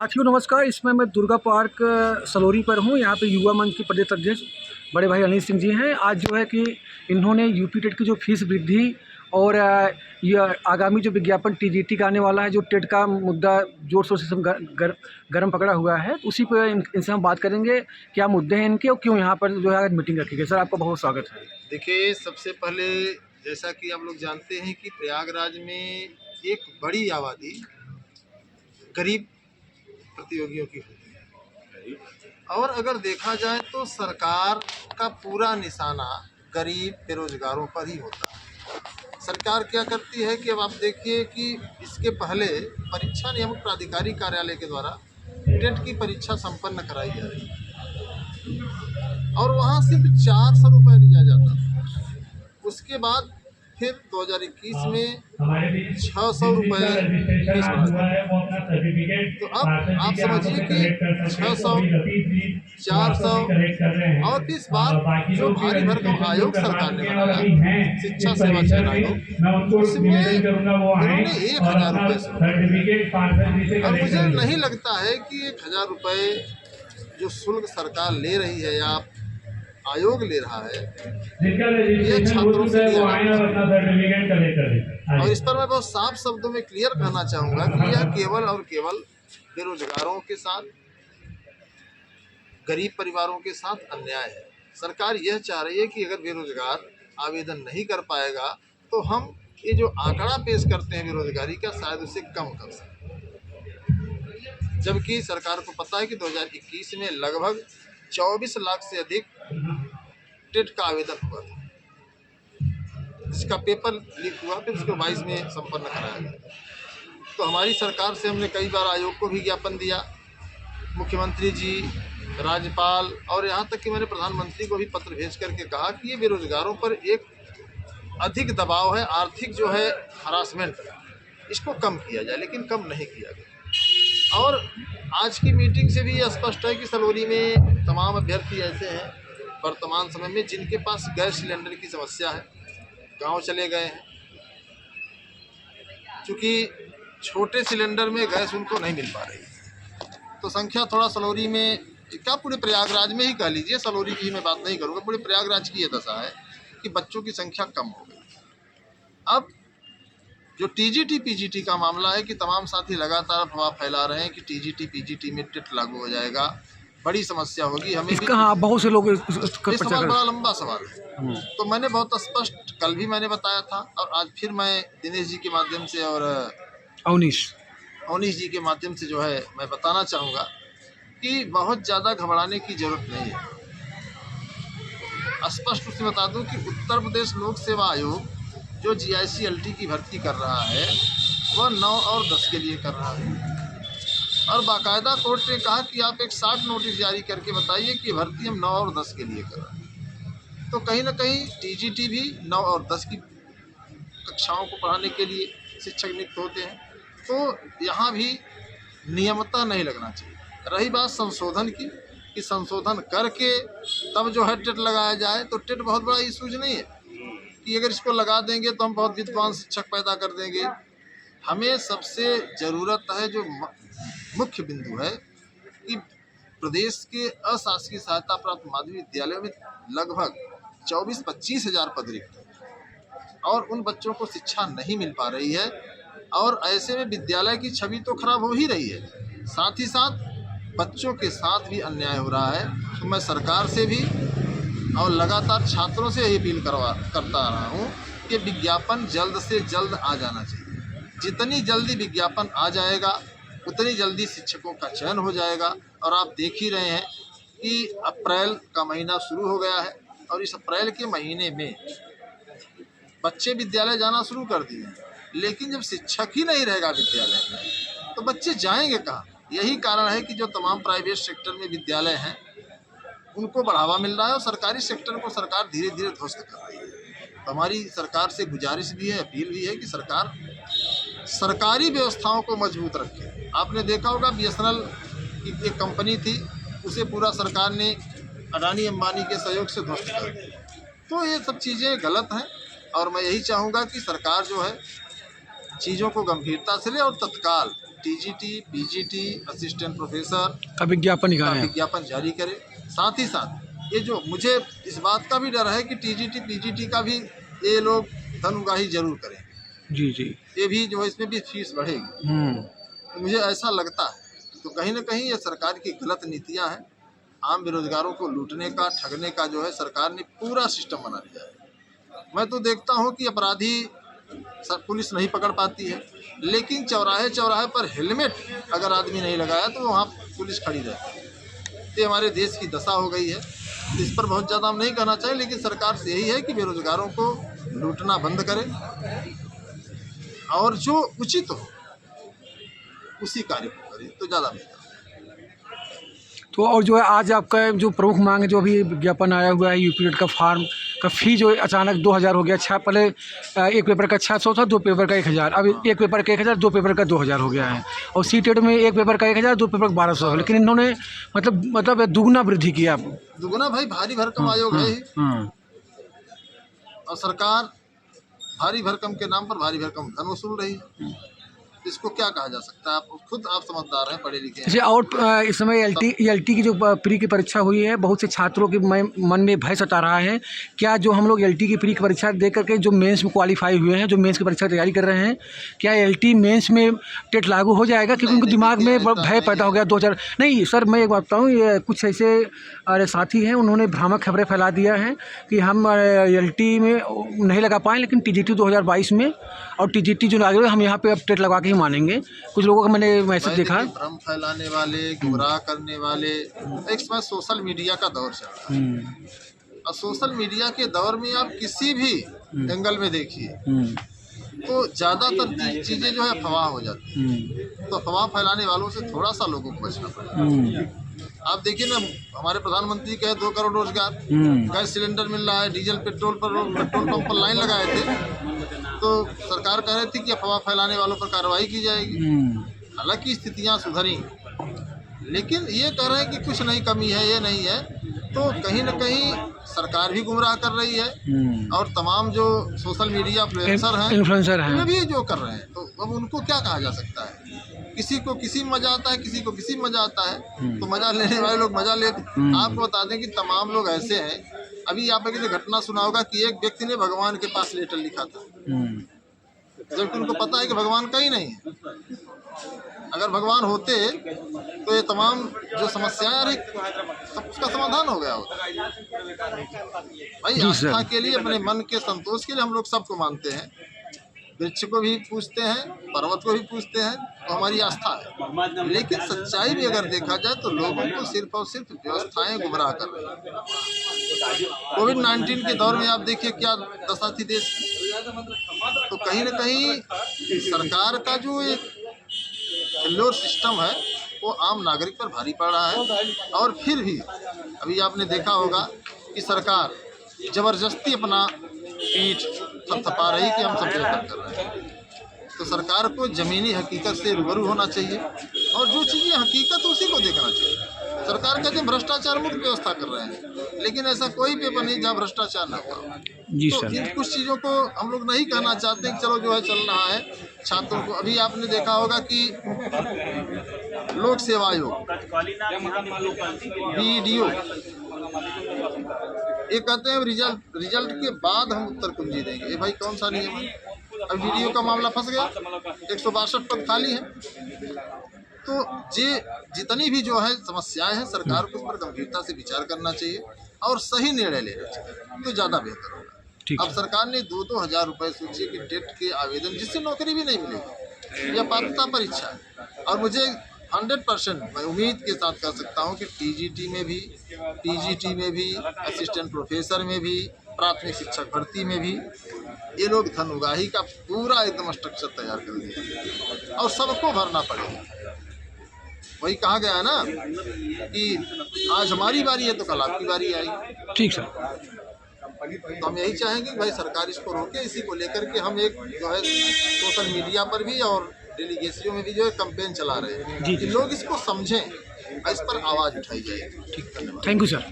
साथियों नमस्कार। इसमें मैं दुर्गा पार्क सलोरी पर हूँ। यहाँ पे युवा मंच के प्रदेश अध्यक्ष बड़े भाई अनिल सिंह जी हैं। आज जो है कि इन्होंने यूपी टेट की जो फीस वृद्धि और ये आगामी जो विज्ञापन टीजीटी का आने वाला है, जो टेट का मुद्दा जोर शोर से गर्म पकड़ा हुआ है, उसी पर इनसे हम बात करेंगे। क्या मुद्दे हैं इनके और क्यों यहाँ पर जो है मीटिंग रखी गई। सर आपका बहुत स्वागत है। देखिए, सबसे पहले जैसा कि आप लोग जानते हैं कि प्रयागराज में एक बड़ी आबादी गरीब प्रतियोगियों की होती है। और अगर देखा जाए तो सरकार का पूरा निशाना गरीब बेरोजगारों पर ही होता है। सरकार क्या करती है कि अब आप देखिए कि इसके पहले परीक्षा नियामक प्राधिकारी कार्यालय के द्वारा टेट की परीक्षा संपन्न कराई जा रही है और वहाँ सिर्फ 400 रुपये लिया जाता था। उसके बाद फिर 2021 में 600 रुपये फीस बढ़ा। तो अब आप समझिए कि 600, 400 और इस बार जो भारी भरकम आयोग सरकार ने बनाया, शिक्षा सेवा चयन आयोग, उसमें इन्होंने 1000 रुपये शुल्क। और मुझे नहीं लगता है कि 1000 रुपये जो शुल्क सरकार ले रही है या आयोग ले रहा है, ये छात्रों से लिया और इस पर मैं बहुत साफ शब्दों में क्लियर कहना चाहूँगा कि यह केवल और केवल बेरोजगारों के साथ, गरीब परिवारों के साथ अन्याय है। सरकार यह चाह रही है कि अगर बेरोजगार आवेदन नहीं कर पाएगा तो हम ये जो आंकड़ा पेश करते हैं बेरोजगारी का, शायद उसे कम कर सकें। जबकि सरकार को पता है कि 2021 में लगभग 24 लाख से अधिक टेट का आवेदन हुआ था, जिसका पेपर लीक हुआ, फिर उसको 22 में संपन्न कराया गया। तो हमारी सरकार से हमने कई बार आयोग को भी ज्ञापन दिया, मुख्यमंत्री जी, राज्यपाल और यहाँ तक कि मैंने प्रधानमंत्री को भी पत्र भेज करके कहा कि ये बेरोजगारों पर एक अधिक दबाव है, आर्थिक जो है हरासमेंट, इसको कम किया जाए, लेकिन कम नहीं किया गया। और आज की मीटिंग से भी यह स्पष्ट है कि सलोरी में तमाम अभ्यर्थी ऐसे हैं वर्तमान समय में जिनके पास गैस सिलेंडर की समस्या है, गांव चले गए हैं, क्योंकि छोटे सिलेंडर में गैस उनको नहीं मिल पा रही। तो संख्या थोड़ा सलोरी में, क्या पूरे प्रयागराज में ही कह लीजिए, सलोरी की मैं बात नहीं करूँगा, पूरे प्रयागराज की ये दशा है कि बच्चों की संख्या कम हो गई। अब जो टीजीटी पीजीटी का मामला है कि तमाम साथी लगातार अफवाह फैला रहे हैं कि टीजीटी पीजीटी में टेट लागू हो जाएगा, बड़ी समस्या होगी। हमें इसका बहुत से लोग ये सवाल बड़ा लंबा सवाल है। तो मैंने बहुत स्पष्ट कल भी मैंने बताया था और आज फिर मैं दिनेश जी के माध्यम से और अवनीश जी के माध्यम से जो है मैं बताना चाहूँगा कि बहुत ज़्यादा घबराने की जरूरत नहीं है। स्पष्ट रूप से बता दूं कि उत्तर प्रदेश लोक सेवा आयोग जो GICLT की भर्ती कर रहा है वह 9 और 10 के लिए कर रहा है और बाकायदा कोर्ट ने कहा कि आप एक शॉर्ट नोटिस जारी करके बताइए कि भर्ती हम 9 और 10 के लिए कर रहे हैं। तो कहीं ना कहीं टीजीटी भी 9 और 10 की कक्षाओं को पढ़ाने के लिए शिक्षक नियुक्त होते हैं, तो यहाँ भी नियमता नहीं लगना चाहिए। रही बात संशोधन की कि संशोधन करके तब जो है टेट लगाया जाए, तो टेट बहुत बड़ा इशूज नहीं है कि अगर इसको लगा देंगे तो हम बहुत विद्वान शिक्षक पैदा कर देंगे। हमें सबसे ज़रूरत है, जो मुख्य बिंदु है कि प्रदेश के अशासकीय सहायता प्राप्त माध्यमिक विद्यालयों में लगभग 24-25 हज़ार पद रिक्त हैं और उन बच्चों को शिक्षा नहीं मिल पा रही है और ऐसे में विद्यालय की छवि तो खराब हो ही रही है, साथ ही साथ बच्चों के साथ भी अन्याय हो रहा है। तो मैं सरकार से भी और लगातार छात्रों से यही अपील करता रहा हूँ कि विज्ञापन जल्द से जल्द आ जाना चाहिए। जितनी जल्दी विज्ञापन आ जाएगा उतनी जल्दी शिक्षकों का चयन हो जाएगा। और आप देख ही रहे हैं कि अप्रैल का महीना शुरू हो गया है और इस अप्रैल के महीने में बच्चे विद्यालय जाना शुरू कर दिए हैं, लेकिन जब शिक्षक ही नहीं रहेगा विद्यालय में तो बच्चे जाएंगे कहाँ। यही कारण है कि जो तमाम प्राइवेट सेक्टर में विद्यालय हैं उनको बढ़ावा मिल रहा है और सरकारी सेक्टर को सरकार धीरे धीरे ध्वस्त कर रही है। तो हमारी सरकार से गुजारिश भी है, अपील भी है कि सरकार सरकारी व्यवस्थाओं को मजबूत रखे। आपने देखा होगा BSNL की एक कंपनी थी, उसे पूरा सरकार ने अडानी अंबानी के सहयोग से ध्वस्त कर दिया। तो ये सब चीज़ें गलत हैं और मैं यही चाहूँगा कि सरकार जो है चीज़ों को गंभीरता से ले और तत्काल टीजीटी, पीजीटी, असिस्टेंट प्रोफेसर का विज्ञापन का निकाले हैं। विज्ञापन जारी करे। साथ ही साथ ये जो मुझे इस बात का भी डर है कि टीजीटी, पीजीटी का भी ये लोग धन उगाही जरूर करें। जी जी। ये भी जो है इसमें भी फीस बढ़ेगी। तो मुझे ऐसा लगता है तो कहीं ना कहीं ये सरकार की गलत नीतियां हैं। आम बेरोजगारों को लूटने का, ठगने का जो है सरकार ने पूरा सिस्टम बना दिया है। मैं तो देखता हूँ कि अपराधी पुलिस नहीं पकड़ पाती है, लेकिन चौराहे चौराहे पर हेलमेट अगर आदमी नहीं लगाया तो वहाँ पुलिस खड़ी रहती है। ये हमारे देश की दशा हो गई है। इस पर बहुत ज़्यादा हम नहीं कहना चाहिए, लेकिन सरकार से यही है कि बेरोजगारों को लूटना बंद करे और जो उचित हो उसी कार्य को करे तो ज़्यादा बेहतर। तो और जो है आज आपका जो प्रमुख मांग है, जो अभी विज्ञापन आया हुआ है यूपीटेट का फॉर्म का फ़ी जो अचानक 2000 हो गया। अच्छा पहले एक पेपर का 600 था, 2 पेपर का 1000, अब एक पेपर का 1000, 2 पेपर का 2000 हो गया है। और सीटेट में एक पेपर का 1000, 2 पेपर का 1200 है। लेकिन इन्होंने मतलब दुगना वृद्धि किया। दुगुना भाई, भारी भरकम आयोग है ही। और सरकार भारी भरकम के नाम पर भारी भरकम धन वसूल रही है। इसको क्या कहा जा सकता है? आप समझदार हैं, पढ़े लिखे हैं। जैसे और इस समय एलटी की जो प्री की परीक्षा हुई है, बहुत से छात्रों के मन में भय सता रहा है। क्या जो हम लोग एलटी की प्री की परीक्षा दे करके जो मेंस में क्वालिफाई हुए हैं, जो मेंस की परीक्षा तैयारी कर रहे हैं, क्या एलटी मेंस में टेट लागू हो जाएगा? क्योंकि उनके दिमाग में भय पैदा हो गया 2000। नहीं सर, मैं एक बात बताऊँ, ये कुछ ऐसे साथी हैं, उन्होंने भ्रामक खबरें फैला दिया है कि हम एलटी में नहीं लगा पाएँ, लेकिन टीजीटी 2022 में और टीजीटी जो लगे हम यहाँ पे अब टेट लगा के ही मानेंगे। कुछ लोगों का मैंने मैसेज देखा। भ्रम फैलाने वाले, गुमराह करने वाले, एक समय सोशल मीडिया का दौर चल रहा है और सोशल मीडिया के दौर में आप किसी भी एंगल में देखिए तो ज़्यादातर चीज़ें जो है अफवाह हो जाती है। तो अफवाह फैलाने वालों से थोड़ा सा लोगों को बचना पड़ेगा। आप देखिए ना, हमारे प्रधानमंत्री के 2 करोड़ रोजगार, गैस सिलेंडर मिल रहा है, डीजल पेट्रोल पंप पर लाइन लगाए थे तो सरकार कह रही थी कि अफवाह फैलाने वालों पर कार्रवाई की जाएगी। हालांकि स्थितियां सुधरी, लेकिन ये कह रहे हैं कि कुछ नहीं, कमी है, ये नहीं है। तो कहीं न कहीं सरकार भी गुमराह कर रही है और तमाम जो सोशल मीडिया इन्फ्लुएंसर हैं वे भी जो कर रहे हैं। तो अब उनको क्या कहा जा सकता है? किसी को किसी में मजा आता है, किसी को किसी में मजा आता है। तो मजा लेने वाले लोग मजा लेते। आपको बता दें कि तमाम लोग ऐसे हैं। अभी आप एक घटना सुना होगा कि एक व्यक्ति ने भगवान के पास लेटर लिखा था, जबकि उनको पता है कि भगवान कहीं नहीं है। अगर भगवान होते तो ये तमाम जो समस्याएं आ रही सब उसका समाधान हो गया होता। भाई आस्था के लिए, अपने मन के संतोष के लिए हम लोग सबको मानते हैं। वृक्ष को भी पूजते हैं, पर्वत को भी पूजते हैं, तो हमारी आस्था है। लेकिन सच्चाई भी अगर देखा जाए तो लोगों को सिर्फ और सिर्फ व्यवस्थाएं गुमराह कर रही हैं। कोविड-19 के दौर में आप देखिए क्या दशा थी देश की। तो कहीं न कहीं सरकार का जो एक फ्लोर सिस्टम है वो आम नागरिक पर भारी पड़ रहा है। और फिर भी अभी आपने देखा होगा कि सरकार जबरदस्ती अपना पीठ थपथपा रही कि हम सब बेहतर कर रहे हैं। तो सरकार को ज़मीनी हकीकत से रूबरू होना चाहिए और जो चीज़ें हकीकत उसी को देखना चाहिए। सरकार कहते हैं भ्रष्टाचार मुक्त व्यवस्था कर रहे हैं, लेकिन ऐसा कोई पेपर नहीं जहाँ भ्रष्टाचार न हो। जी तो सर, इन कुछ चीज़ों को हम लोग नहीं कहना चाहते कि चलो जो है चल रहा है छात्रों को। अभी आपने देखा होगा कि लोक सेवा आयोग BDO ये कहते हैं रिजल्ट के बाद हम उत्तर कुंजी देंगे। ये भाई कौन सा नियम है? अब BDO का मामला फंस गया, 162 पद खाली है। तो जितनी भी जो है समस्याएं हैं, सरकार को उस पर गंभीरता से विचार करना चाहिए और सही निर्णय लेना चाहिए तो ज़्यादा बेहतर होगा। अब सरकार ने 2-2 हज़ार रुपये सोचिए कि टेट के आवेदन, जिससे नौकरी भी नहीं मिलेगी, यह पात्रता परीक्षा है। और मुझे 100% मैं उम्मीद के साथ कह सकता हूं कि टीजीटी में भी, पीजीटी में भी, असिस्टेंट प्रोफेसर में भी, प्राथमिक शिक्षक भर्ती में भी ये लोग धन उगाही का पूरा एकदम स्ट्रक्चर तैयार कर दिया और सबको भरना पड़ेगा। वही कहा गया है ना कि आज हमारी बारी है तो कल आपकी बारी आएगी। ठीक सर। तो हम यही चाहेंगे कि भाई सरकार इसको रोके। इसी को लेकर के हम एक जो है सोशल मीडिया पर भी और डेलीगेसियों में भी जो है कैंपेन चला रहे हैं कि लोग इसको समझें, इस पर आवाज़ उठाई जाए। ठीक, थैंक यू सर।